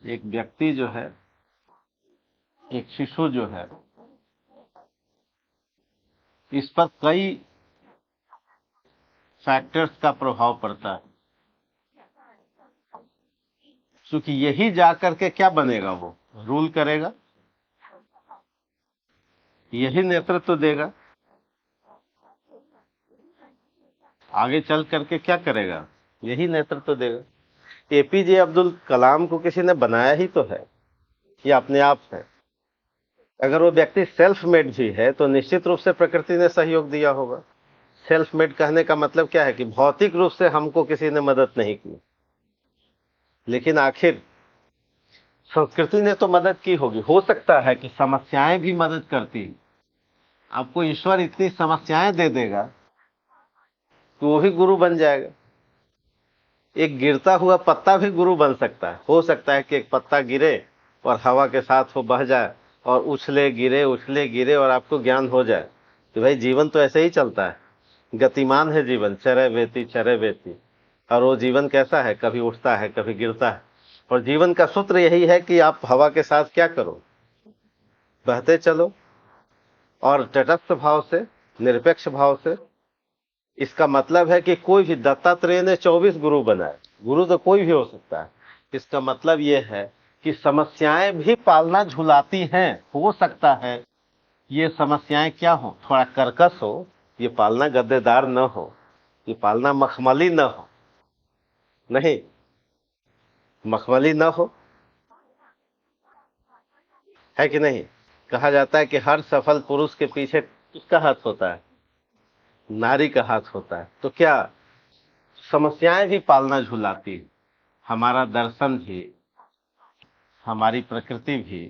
एक व्यक्ति जो है, एक शिशु जो है, इस पर कई फैक्टर्स का प्रभाव पड़ता है। क्योंकि यही जा करके क्या बनेगा, वो रूल करेगा, यही नेतृत्व देगा, आगे चल करके क्या करेगा, यही नेतृत्व देगा। एपीजे अब्दुल कलाम को किसी ने बनाया ही तो है, ये अपने आप है। अगर वो व्यक्ति सेल्फ मेड भी है तो निश्चित रूप से प्रकृति ने सहयोग दिया होगा। सेल्फ मेड कहने का मतलब क्या है कि भौतिक रूप से हमको किसी ने मदद नहीं की, लेकिन आखिर संस्कृति ने तो मदद की होगी। हो सकता है कि समस्याएं भी मदद करती। आपको ईश्वर इतनी समस्याएं दे देगा तो वो भी गुरु बन जाएगा। एक गिरता हुआ पत्ता भी गुरु बन सकता है। हो सकता है कि एक पत्ता गिरे और हवा के साथ वो बह जाए और उछले गिरे और आपको ज्ञान हो जाए कि भाई जीवन तो ऐसे ही चलता है, गतिमान है जीवन, चरे बेती। और वो जीवन कैसा है, कभी उठता है कभी गिरता है। और जीवन का सूत्र यही है कि आप हवा के साथ क्या करो, बहते चलो और तटस्थ भाव से, निरपेक्ष भाव से। इसका मतलब है कि कोई भी, दत्तात्रेय ने 24 गुरु बनाए, गुरु तो कोई भी हो सकता है। इसका मतलब यह है कि समस्याएं भी पालना झुलाती हैं। हो सकता है ये समस्याएं क्या हो, थोड़ा कर्कश हो, ये पालना गद्देदार न हो, ये पालना मखमली न हो। नहीं, मखमली न हो, है कि नहीं। कहा जाता है कि हर सफल पुरुष के पीछे किसका हाथ होता है, नारी का हाथ होता है। तो क्या समस्याएं भी पालना झुलाती है। हमारा दर्शन भी, हमारी प्रकृति भी,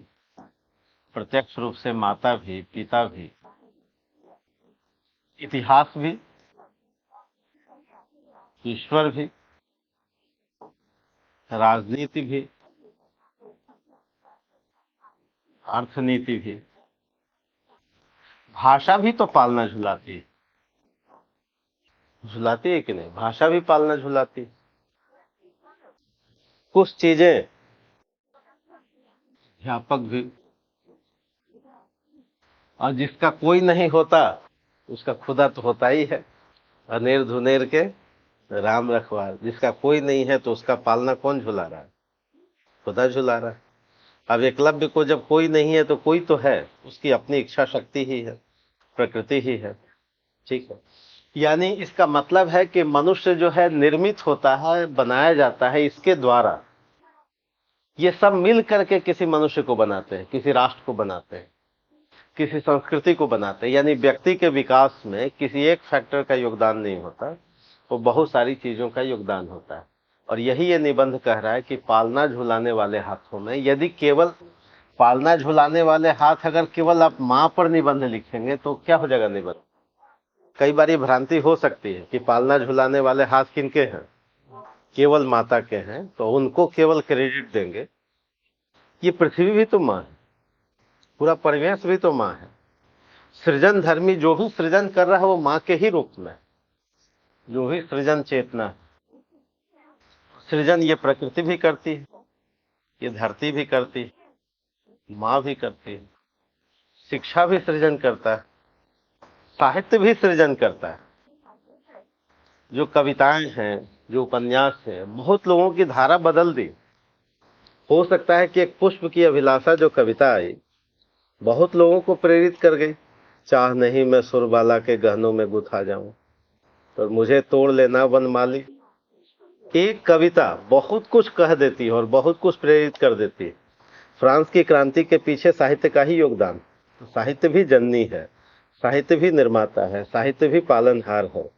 प्रत्यक्ष रूप से माता भी, पिता भी, इतिहास भी, ईश्वर भी, राजनीति भी, अर्थनीति भी, भाषा भी तो पालना झुलाती है। झुलाती है कि नहीं, भाषा भी पालना झुलाती है। कुछ चीजें व्यापक भी, और जिसका कोई नहीं होता उसका खुदा तो होता ही है। अनेर धुनेर के राम रखवार, जिसका कोई नहीं है तो उसका पालना कौन झुला रहा है, खुदा झुला रहा है। अब एकलव्य को जब कोई नहीं है तो कोई तो है, उसकी अपनी इच्छा शक्ति ही है, प्रकृति ही है। ठीक है, यानी इसका मतलब है कि मनुष्य जो है निर्मित होता है, बनाया जाता है इसके द्वारा। ये सब मिल करके किसी मनुष्य को बनाते हैं, किसी राष्ट्र को बनाते हैं, किसी संस्कृति को बनाते हैं। यानी व्यक्ति के विकास में किसी एक फैक्टर का योगदान नहीं होता, वो बहुत सारी चीजों का योगदान होता है। और यही ये निबंध कह रहा है कि पालना झुलाने वाले हाथों में, यदि केवल पालना झुलाने वाले हाथ, अगर केवल आप माँ पर निबंध लिखेंगे तो क्या हो जाएगा निबंध। कई बार ये भ्रांति हो सकती है कि पालना झुलाने वाले हाथ किनके हैं, केवल माता के हैं, तो उनको केवल क्रेडिट देंगे। ये पृथ्वी भी तो माँ है, पूरा परिवेश भी तो माँ है। सृजन धर्मी जो भी सृजन कर रहा है वो माँ के ही रूप में, जो भी सृजन चेतना। सृजन ये प्रकृति भी करती है, ये धरती भी करती है, माँ भी करती है। शिक्षा भी सृजन करता है, साहित्य भी सृजन करता है। जो कविताएं हैं, जो उपन्यास है, बहुत लोगों की धारा बदल दी। हो सकता है कि एक पुष्प की अभिलाषा जो कविता आई, बहुत लोगों को प्रेरित कर गई। चाह नहीं मैं सुरबाला के गहनों में गुथा जाऊं, तो मुझे तोड़ लेना वनमाली। एक कविता बहुत कुछ कह देती है और बहुत कुछ प्रेरित कर देती है। फ्रांस की क्रांति के पीछे साहित्य का ही योगदान। तो साहित्य भी जननी है, साहित्य भी निर्माता है, साहित्य भी पालनहार है।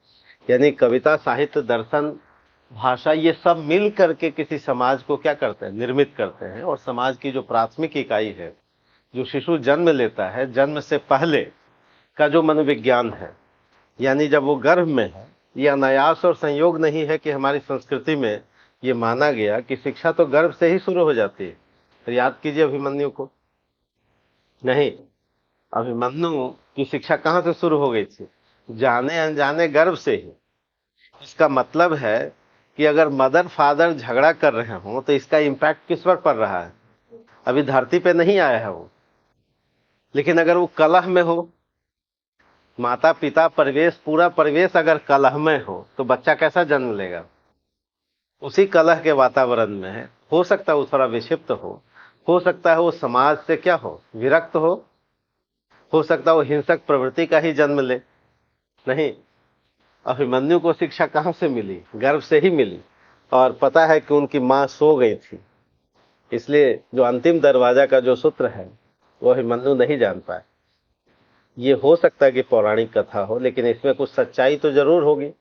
यानी कविता, साहित्य, दर्शन, भाषा, ये सब मिल करके किसी समाज को क्या करते हैं, निर्मित करते हैं। और समाज की जो प्राथमिक इकाई है, जो शिशु जन्म लेता है, जन्म से पहले का जो मनोविज्ञान है, यानी जब वो गर्भ में है, ये अनायास और संयोग नहीं है कि हमारी संस्कृति में ये माना गया कि शिक्षा तो गर्भ से ही शुरू हो जाती है। तो याद कीजिए अभिमन्यु को। नहीं, अभिमन्यु की शिक्षा कहां से शुरू हो गई थी, जाने अनजाने गर्भ से ही। इसका मतलब है कि अगर मदर फादर झगड़ा कर रहे हों तो इसका इम्पैक्ट किस पर पड़ रहा है? अभी धरती पे नहीं आया है वो, लेकिन अगर वो कलह में हो, माता पिता परिवेश पूरा परिवेश अगर कलह में हो तो बच्चा कैसा जन्म लेगा? उसी कलह के वातावरण में है। हो सकता है वो थोड़ा विक्षिप्त हो सकता है वो समाज से क्या हो, विरक्त हो सकता है वो हिंसक प्रवृत्ति का ही जन्म ले। नहीं, अभिमन्यु को शिक्षा कहां से मिली? गर्भ से ही मिली। और पता है कि उनकी मां सो गई थी, इसलिए जो अंतिम दरवाजा का जो सूत्र है वो अभिमन्यु नहीं जान पाए। ये हो सकता है कि पौराणिक कथा हो, लेकिन इसमें कुछ सच्चाई तो जरूर होगी।